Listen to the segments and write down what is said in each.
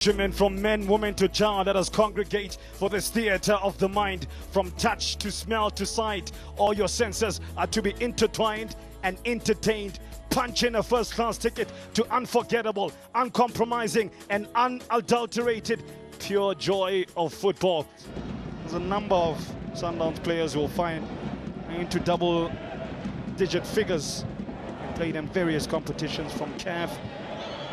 From men, women to child, let us congregate for this theater of the mind. From touch to smell to sight, all your senses are to be intertwined and entertained. Punch in a first-class ticket to unforgettable, uncompromising and unadulterated pure joy of football. There's a number of Sundowns players who will find into double-digit figures and played in various competitions from CAF,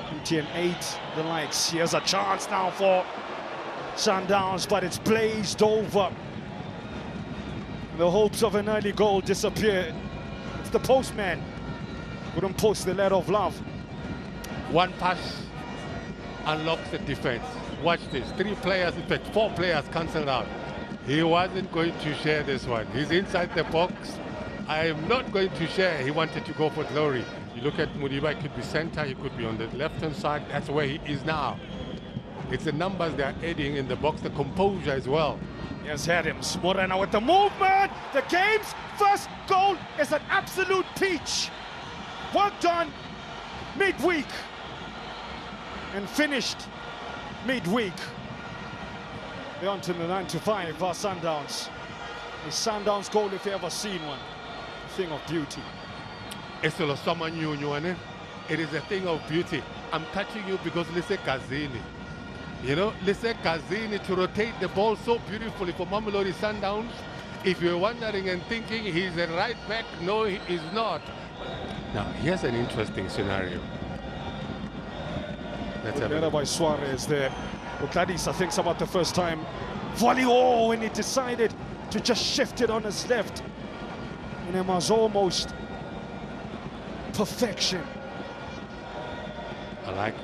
MTN8, the likes. Here's a chance now for Sundowns, but it's blazed over. The hopes of an early goal disappeared. It's the postman. Couldn't post the letter of love. One pass unlocks the defense. Watch this. 3 players, in fact 4 players cancelled out. He wasn't going to share this one. He's inside the box. I am not going to share. He wanted to go for glory. You look at Mudiba, he could be center, he could be on the left-hand side. That's where he is now. It's the numbers they're adding in the box, the composure as well. Here's Adams. Morena with the movement. The game's first goal is an absolute peach. Worked on midweek and finished midweek. They're on to the 9-5 for Sundowns. A Sundowns goal, if you ever seen one. A thing of beauty. It is a thing of beauty. I'm touching you because Lise Kazini. You know, Lise Kazini to rotate the ball so beautifully for Mamelodi Sundowns. If you're wondering and thinking he's a right back, no, he is not. Now, here's an interesting scenario. Let's have it by Suarez there. Okadisa thinks about the first time volley, when he decided to just shift it on his left. And it was almost perfection. I like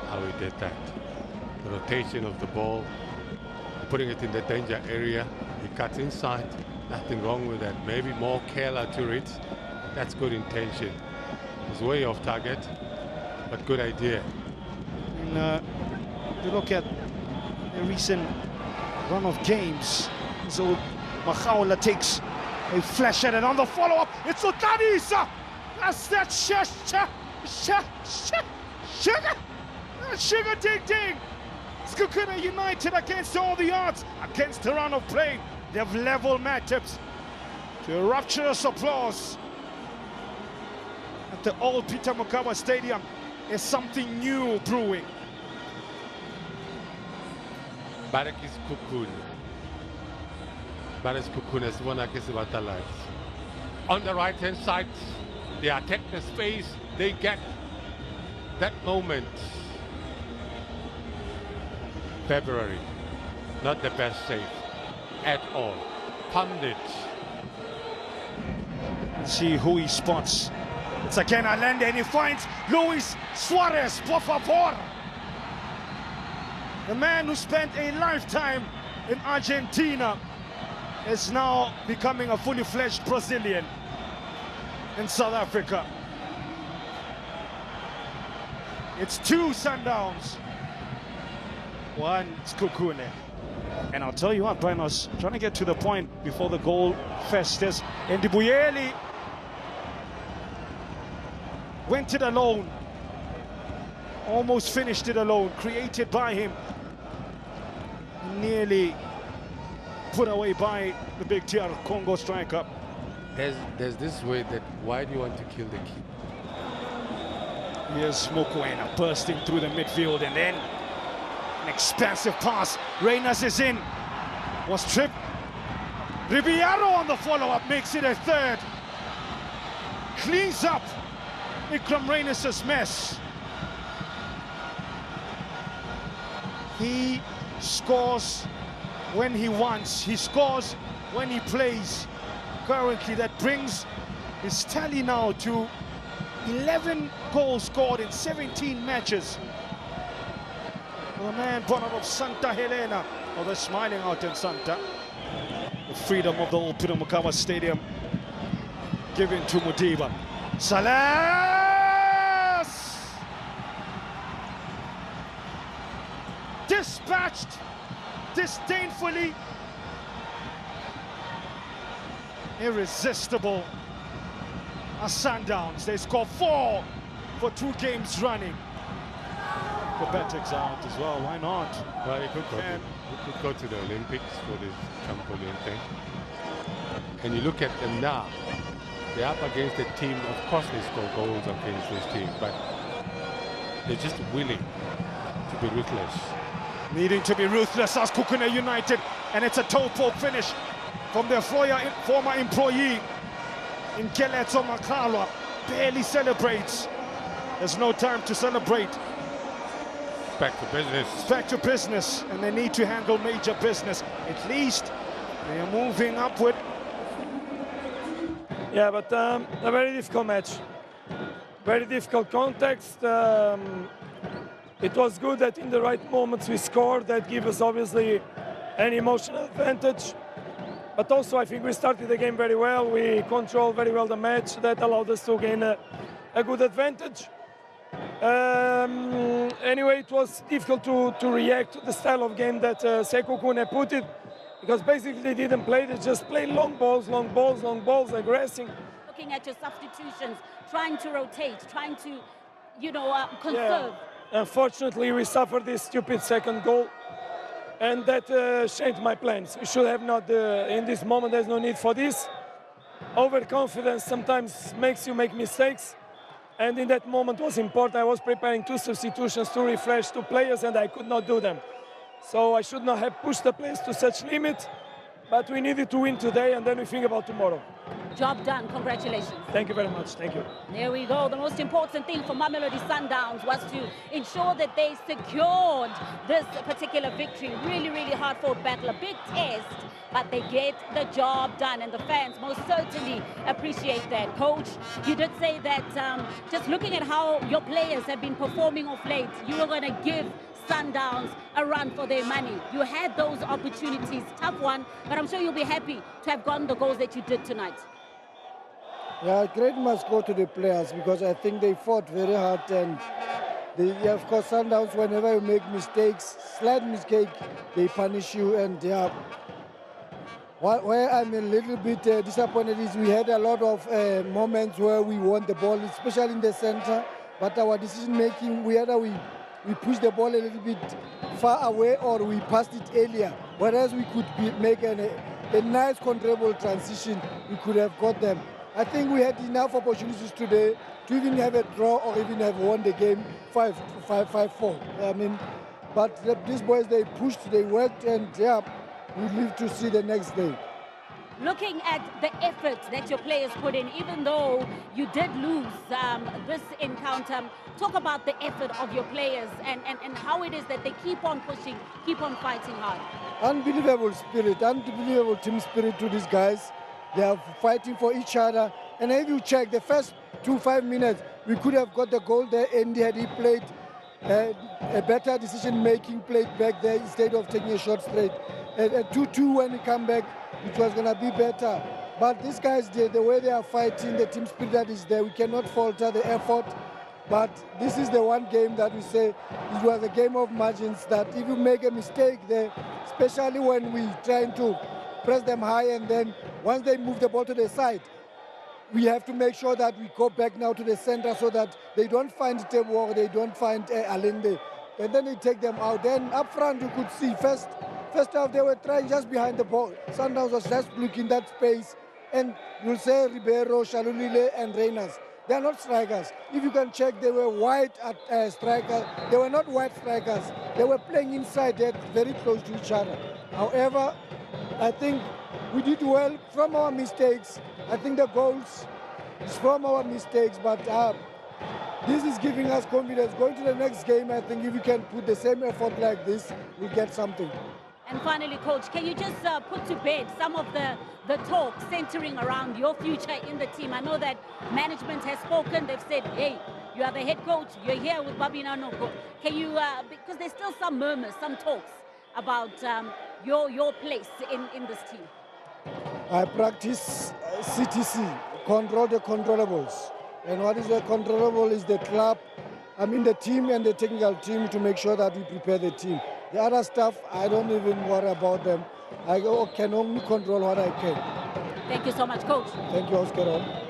how he did that. The rotation of the ball, putting it in the danger area. He cuts inside. Nothing wrong with that. Maybe more Kela to it. That's good intention. It's way off target, but good idea. And you look at the recent run of games. So Machaula takes a flash at it on the follow-up. It's Okadisa. That's that sugar ding ding. Sikhukhune United against all the odds, against the run of play. They've leveled matchups to rapturous applause at the old Peter Mokaba Stadium. Is something new brewing. Barak is Sikhukhune. Barak is Sikhukhune is one against the lives. On the right-hand side, they attack the space, they get that moment. February, not the best save at all. Pumped it. Let's see who he spots. It's again Allende and he finds Luis Suarez, por favor. The man who spent a lifetime in Argentina is now becoming a fully fledged Brazilian in South Africa. It's 2 Sundowns, 1 Sikhukhune. And I'll tell you what, Brian, I was trying to get to the point before the goal festus. And Ndibuyeli went it alone. Almost finished it alone, created by him. Nearly put away by the big TR Congo striker. There's this way that why do you want to kill the keeper? Here's Mokoena bursting through the midfield and then an expansive pass. Reyners is in. Was tripped. Ribeiro on the follow-up makes it a 3rd. Cleans up Ikram Reyners' mess. He scores when he wants. He scores when he plays. Currently, that brings his tally now to 11 goals scored in 17 matches. The man born out of Santa Helena. Oh, they're smiling out in Santa. The freedom of the old Peter Mokaba Stadium given to Mudiba. Salas! Dispatched disdainfully. Irresistible are Sundowns. They score 4 for 2 games running. acrobatics out as well. Why not? Well, he could go to the Olympics for this trampoline thing. And you look at them now, they're up against a team, of course they score goals against this team, but they're just willing to be ruthless. Needing to be ruthless as Sikhukhune United, and it's a toe-poke finish from their former employee in Keletso Makalwa. Barely celebrates. There's no time to celebrate. Back to business. Back to business, and they need to handle major business. At least they are moving upward. Yeah, but a very difficult match. Very difficult context. It was good that in the right moments we scored. That gave us obviously an emotional advantage. But also I think we started the game very well. We controlled very well the match. That allowed us to gain a good advantage. Anyway, it was difficult to react to the style of game that Sikhukhune put it, because basically they didn't play, they just played long balls, aggressing. Looking at your substitutions, trying to rotate, trying to, conserve. Yeah. Unfortunately, we suffered this stupid second goal, and that changed my plans. We should have not, in this moment, there's no need for this. Overconfidence sometimes makes you make mistakes. And in that moment was important. I was preparing 2 substitutions to refresh 2 players, and I could not do them. So I should not have pushed the players to such limit, but we needed to win today, and then we think about tomorrow. Job done. Congratulations. Thank you very much. Thank you. There we go. The most important thing for Mamelodi Sundowns was to ensure that they secured this particular victory. Really, really hard-fought battle. A big test, but they get the job done, and the fans most certainly appreciate that. Coach, you did say that just looking at how your players have been performing of late, you were going to give Sundowns a run for their money. You had those opportunities, tough one, but I'm sure you'll be happy to have gotten the goals that you did tonight. Yeah, credit must go to the players, because I think they fought very hard, and of course Sundowns, whenever you make mistakes, slight mistake, they punish you. And where I'm a little bit disappointed is we had a lot of moments where we won the ball, especially in the center, but our decision making, we pushed the ball a little bit far away, or we passed it earlier, whereas we could make a nice controllable transition. We could have got them. I think we had enough opportunities today to even have a draw or even have won the game 5-4. I mean, but these boys, they pushed, they worked, and yeah, we live to see the next day. Looking at the effort that your players put in, even though you did lose this encounter, talk about the effort of your players and how it is that they keep on pushing, keep on fighting hard. Unbelievable spirit, unbelievable team spirit to these guys. They are fighting for each other. And if you check the first 2-5 minutes, we could have got the goal there. Andy, had he played a better decision-making, played back there instead of taking a shot straight. A 2-2 when we come back, it was going to be better. But these guys, the way they are fighting, the team spirit that is there, we cannot falter the effort. But this is the one game that we say it was a game of margins, that if you make a mistake there, especially when we trying to press them high, and then once they move the ball to the side, we have to make sure that we go back now to the center so that they don't find Tebo or they don't find Alende. And then they take them out. Then up front, you could see first half they were trying just behind the ball. Sundowns was just looking that space. And you'll say Ribeiro, Shalulile, and Reyners. They are not strikers. If you can check, they were wide strikers. They were not wide strikers. They were playing inside there, very close to each other. However, I think we did well from our mistakes. I think the goals is from our mistakes, but this is giving us confidence. Going to the next game, I think if we can put the same effort like this, we'll get something. And finally, Coach, can you just put to bed some of the talk centering around your future in the team? I know that management has spoken. They've said, hey, you are the head coach. You're here with Babina Noko. Can you, because there's still some murmurs, some talks about your place in this team. I practice CTC, control the controllables. And what is the controllable is the club, the team and the technical team, to make sure that we prepare the team. The other stuff, I don't even worry about them. I can only control what I can. Thank you so much, Coach. Thank you, Oscar.